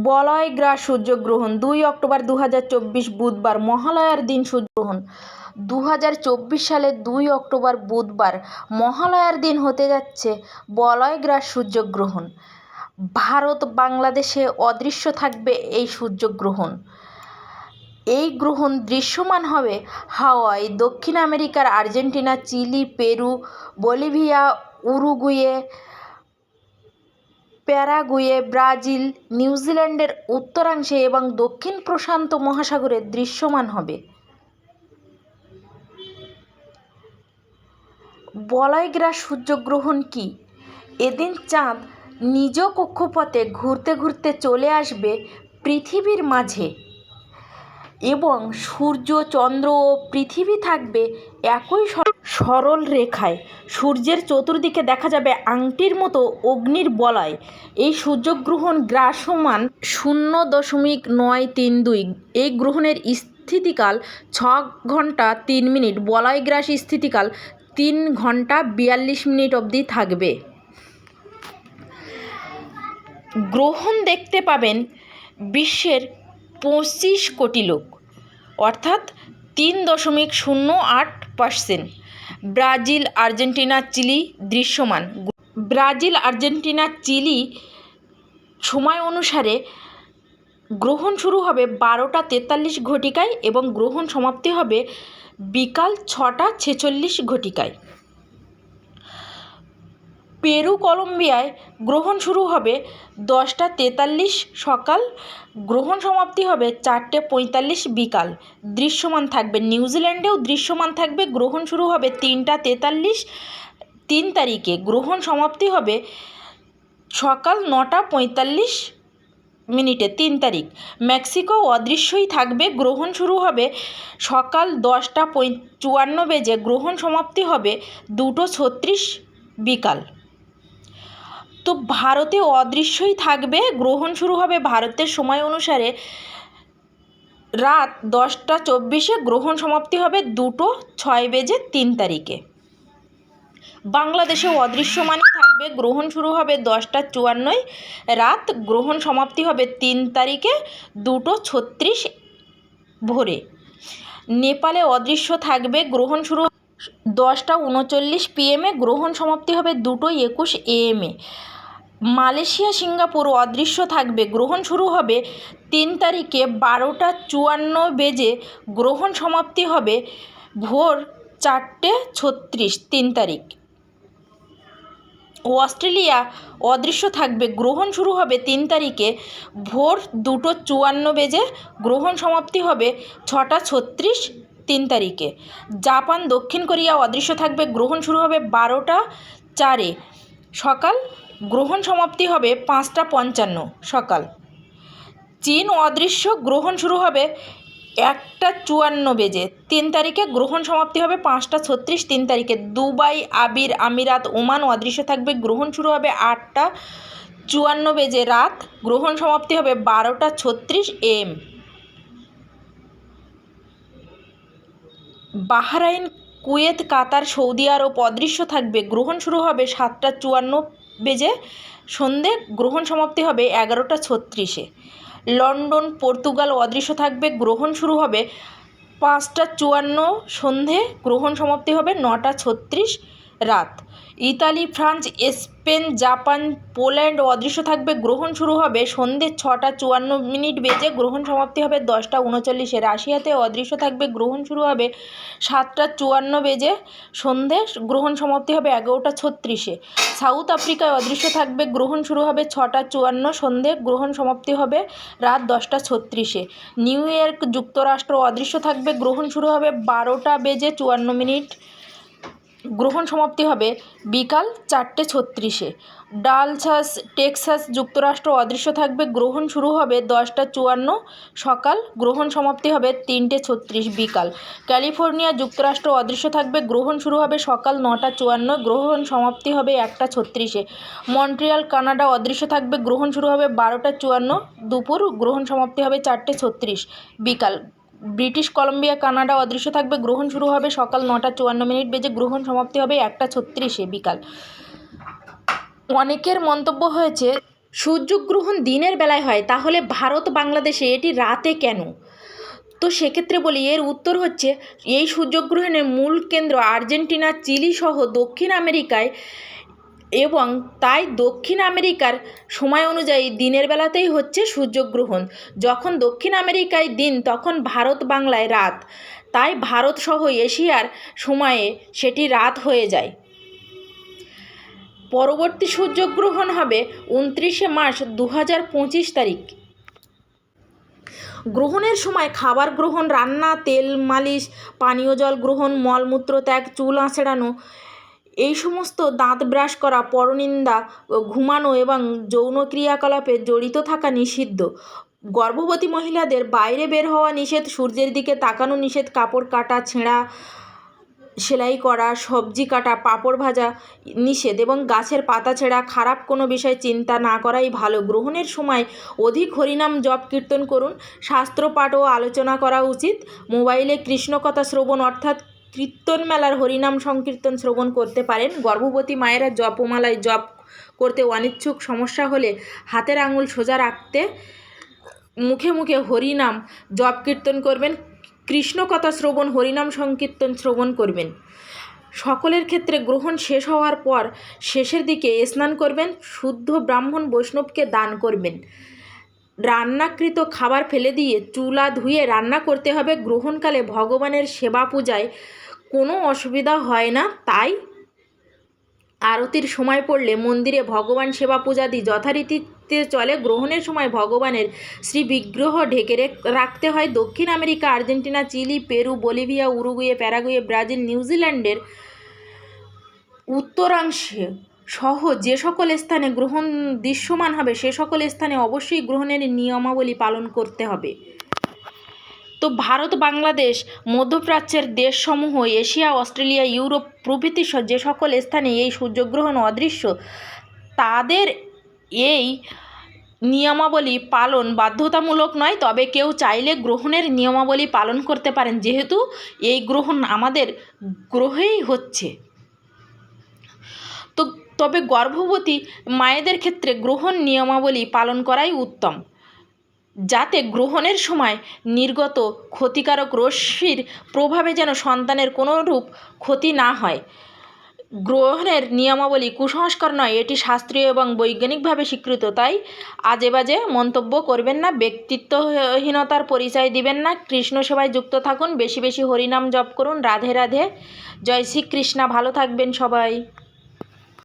বলয় গ্রাস সূর্যগ্রহণ 2 অক্টোবর 2024 বুধবার মহালয়ার দিন সূর্যগ্রহণ। 2024 সালের 2 অক্টোবর বুধবার মহালয়ার দিন হতে যাচ্ছে বলয় গ্রাস সূর্যগ্রহণ। ভারত বাংলাদেশে অদৃশ্য থাকবে এই সূর্যগ্রহণ। এই গ্রহণ দৃশ্যমান হবে হাওয়াই, দক্ষিণ আমেরিকার Argentina, Chile, Peru, Bolivia, Uruguay, Paraguay, Brazil, নিউজিল্যান্ডের উত্তরাংশে এবং দক্ষিণ প্রশান্ত মহাসাগরে দৃশ্যমান হবে। বলয় গ্রাস সূর্যগ্রহণ কি? এদিন চাঁদ নিজ কক্ষপথে ঘুরতে ঘুরতে চলে আসবে পৃথিবীর মাঝে এবং সূর্য, চন্দ্র ও পৃথিবী থাকবে একই সরল রেখায়। সূর্যের চতুর্দিকে দেখা যাবে আংটির মতো অগ্নির বলয়। এই সূর্যগ্রহণ গ্রাসমান 0.932। এই গ্রহণের স্থিতিকাল 6 ঘন্টা 3 মিনিট। বলয় গ্রাস স্থিতিকাল 3 ঘন্টা 42 মিনিট অবধি থাকবে। গ্রহণ দেখতে পাবেন বিশ্বের 25 কোটি লোক, অর্থাৎ 3.08%। ব্রাজিল, আর্জেন্টিনা, চিলি দৃশ্যমান। ব্রাজিল, আর্জেন্টিনা, চিলি সময় অনুসারে গ্রহণ শুরু হবে 12টা 43 ঘটিকায় এবং গ্রহণ সমাপ্তি হবে বিকাল 6টা 46 ঘটিকায়। পেরু, কলম্বিয়ায় গ্রহণ শুরু হবে 10টা 43 সকাল, গ্রহণ সমাপ্তি হবে 4টে 45 বিকাল। দৃশ্যমান থাকবে। নিউজিল্যান্ডেও দৃশ্যমান থাকবে। গ্রহণ শুরু হবে 3টা 43 3 তারিখে, গ্রহণ সমাপ্তি হবে সকাল 9টা 45 মিনিটে 3 তারিখ। মেক্সিকো অদৃশ্যই থাকবে। গ্রহণ শুরু হবে সকাল 10টা 54 বেজে, গ্রহণ সমাপ্তি হবে 2টো 36 বিকাল। তো ভারতে অদৃশ্যই থাকবে। গ্রহণ শুরু হবে ভারতের সময় অনুসারে রাত 10টা 24-এ, গ্রহণ সমাপ্তি হবে 2টো 6 বেজে 3 তারিখে। বাংলাদেশে অদৃশ্যমানই থাকবে। গ্রহণ শুরু হবে 10টা 54-য় রাত, গ্রহণ সমাপ্তি হবে 3 তারিখে 2টো 36 ভোরে। নেপালে অদৃশ্য থাকবে। গ্রহণ শুরু 10টা 39 PM-এ, গ্রহণ সমাপ্তি হবে 2টো 21 AM-এ। মালয়েশিয়া, সিঙ্গাপুর অদৃশ্য থাকবে। গ্রহণ শুরু হবে 3 তারিখে 12টা 54 বেজে, গ্রহণ সমাপ্তি হবে ভোর 4টে 36 3 তারিখ। অস্ট্রেলিয়া অদৃশ্য থাকবে। গ্রহণ শুরু হবে 3 তারিখে ভোর 2টো 54 বেজে, গ্রহণ সমাপ্তি হবে 6টা 36 3 তারিখে। জাপান, দক্ষিণ কোরিয়া অদৃশ্য থাকবে। গ্রহণ শুরু হবে 12টা 4-এ সকাল, গ্রহণ সমাপ্তি হবে 5টা 55 সকাল। চীন অদৃশ্য। গ্রহণ শুরু হবে 1টা 54 বেজে 3 তারিখে, গ্রহণ সমাপ্তি হবে 5টা 36 3 তারিখে। দুবাই, আমিরাত, ওমান অদৃশ্য থাকবে। গ্রহণ শুরু হবে 8টা 54 বেজে রাত, গ্রহণ সমাপ্তি হবে 12টা 36 AM। Bahrain, Kuwait, Qatar, Saudi Arab অদৃশ্য থাকবে। গ্রহণ শুরু হবে 7টা 54 বেজে সন্ধে, গ্রহণ সমাপ্তি হবে 11টা 36-এ। লন্ডন, পর্তুগাল অদৃশ্য থাকবে। গ্রহণ শুরু হবে 5টা 54 সন্ধে, গ্রহণ সমাপ্তি হবে 9টা 36 রাত। Italy, France, Spain, Japan, Poland অদৃশ্য থাকবে। গ্রহণ শুরু হবে সন্ধে 6টা 54 বেজে, গ্রহণ সমাপ্তি হবে 10টা 39-এ। রাশিয়াতে অদৃশ্য থাকবে। গ্রহণ শুরু হবে 7টা 54 বেজে সন্ধে, গ্রহণ সমাপ্তি হবে 11টা 36-এ। সাউথ আফ্রিকায় অদৃশ্য থাকবে। গ্রহণ শুরু হবে 6টা 54 সন্ধে, গ্রহণ সমাপ্তি হবে রাত 10টা 36-এ। নিউ ইয়র্ক, যুক্তরাষ্ট্র অদৃশ্য থাকবে। গ্রহণ শুরু হবে 12টা বেজে 54, গ্রহণ সমাপ্তি হবে বিকাল 4টে 36-এ। ডালাস, টেক্সাস, যুক্তরাষ্ট্র অদৃশ্য থাকবে। গ্রহণ শুরু হবে 10টা 54 সকাল, গ্রহণ সমাপ্তি হবে 3টে 36 বিকাল। ক্যালিফোর্নিয়া, যুক্তরাষ্ট্র অদৃশ্য থাকবে। গ্রহণ শুরু হবে সকাল 9টা 54, গ্রহণ সমাপ্তি হবে 1টা 36-এ। মন্ট্রিয়াল, কানাডা অদৃশ্য থাকবে। গ্রহণ শুরু হবে 12টা 54 দুপুর, গ্রহণ সমাপ্তি হবে 4টে 36 বিকাল। ব্রিটিশ কলম্বিয়া, কানাডা অদৃশ্য থাকবে। গ্রহণ শুরু হবে সকাল 9টা 54 বেজে, গ্রহণ সমাপ্তি হবে 1টা 36-এ বিকাল। অনেকের মন্তব্য হয়েছে সূর্যগ্রহণ দিনের বেলায় হয়, তাহলে ভারত বাংলাদেশে এটি রাতে কেন? তো সেক্ষেত্রে বলি, এর উত্তর হচ্ছে, এই সূর্যগ্রহণের মূল কেন্দ্র আর্জেন্টিনা, চিলি সহ দক্ষিণ আমেরিকায়, এবং তাই দক্ষিণ আমেরিকার সময় অনুযায়ী দিনের বেলাতেই হচ্ছে সূর্যগ্রহণ। যখন দক্ষিণ আমেরিকায় দিন, তখন ভারত বাংলায় রাত, তাই ভারত সহ এশিয়ার সময়ে সেটি রাত হয়ে যায়। পরবর্তী সূর্যগ্রহণ হবে 29শে মার্চ 2025 তারিখ। গ্রহণের সময় খাবার গ্রহণ, রান্না, তেল মালিশ, পানীয় জল গ্রহণ, মলমূত্র ত্যাগ, চুল আঁচড়ানো, এই সমস্ত, দাঁত ব্রাশ করা, পরনিন্দা, ঘুমানো এবং যৌন ক্রিয়াকলাপে জড়িত থাকা নিষিদ্ধ। গর্ভবতী মহিলাদের বাইরে বের হওয়া নিষেধ, সূর্যের দিকে তাকানো নিষেধ, কাপড় কাটা, ছেঁড়া, সেলাই করা, সবজি কাটা, পাঁপড় ভাজা নিষেধ, এবং গাছের পাতা ছেঁড়া, খারাপ কোনো বিষয় চিন্তা না করাই ভালো। গ্রহণের সময় অধিক হরিনাম জপ কীর্তন করুন, শাস্ত্রপাঠ ও আলোচনা করা উচিত। মোবাইলে কৃষ্ণকথা শ্রবণ অর্থাৎ কীর্তন মেলার হরিনাম সংকীর্তন শ্রবণ করতে পারেন। গর্ভবতী মায়েরা জপমালায় জপ করতে অনিচ্ছুক, সমস্যা হলে হাতের আঙুল সোজা রাখতে মুখে মুখে হরিনাম জপ কীর্তন করবেন। কৃষ্ণকথা শ্রবণ, হরিনাম সংকীর্তন শ্রবণ করবেন। সকলের ক্ষেত্রে গ্রহণ শেষ হওয়ার পর শেষের দিকে স্নান করবেন, শুদ্ধ ব্রাহ্মণ বৈষ্ণবকে দান করবেন। রান্নাকৃত খাবার ফেলে দিয়ে চুলা ধুয়ে রান্না করতে হবে। গ্রহণকালে ভগবানের সেবা পূজায় কোনো অসুবিধা হয় না, তাই আরতির সময় পড়লে মন্দিরে ভগবান সেবা পূজাদি যথারীতিতে চলে। গ্রহণের সময় ভগবানের শ্রীবিগ্রহ ঢেকে রাখতে হয়। দক্ষিণ America, Argentina, Chile, Peru, Bolivia, Uruguay, Paraguay, Brazil, নিউজিল্যান্ডের উত্তরাংশে সহ যে সকল স্থানে গ্রহণ দৃশ্যমান হবে, সে সকল স্থানে অবশ্যই গ্রহণের নিয়মাবলী পালন করতে হবে। তো ভারত, বাংলাদেশ, মধ্যপ্রাচ্যের দেশসমূহ, এশিয়া, অস্ট্রেলিয়া, ইউরোপ প্রভৃতি যে সকল স্থানে এই সূর্যগ্রহণ অদৃশ্য, তাদের এই নিয়মাবলী পালন বাধ্যতামূলক নয়, তবে কেউ চাইলে গ্রহণের নিয়মাবলী পালন করতে পারেন, যেহেতু এই গ্রহণ আমাদের গ্রহেই হচ্ছে। তবে গর্ভবতী মায়েদের ক্ষেত্রে গ্রহণ নিয়মাবলী পালন করাই উত্তম, যাতে গ্রহণের সময় নির্গত ক্ষতিকারক রশ্মির প্রভাবে যেন সন্তানের কোনোরূপ ক্ষতি না হয়। গ্রহণের নিয়মাবলী কুসংস্কার নয়, এটি শাস্ত্রীয় এবং বৈজ্ঞানিকভাবে স্বীকৃত, তাই আজে বাজে মন্তব্য করবেন না, ব্যক্তিত্বহীনতার পরিচয় দিবেন না। কৃষ্ণ সেবায় যুক্ত থাকুন, বেশি বেশি হরিনাম জপ করুন। রাধে রাধে, জয় শ্রীকৃষ্ণ। ভালো থাকবেন সবাই।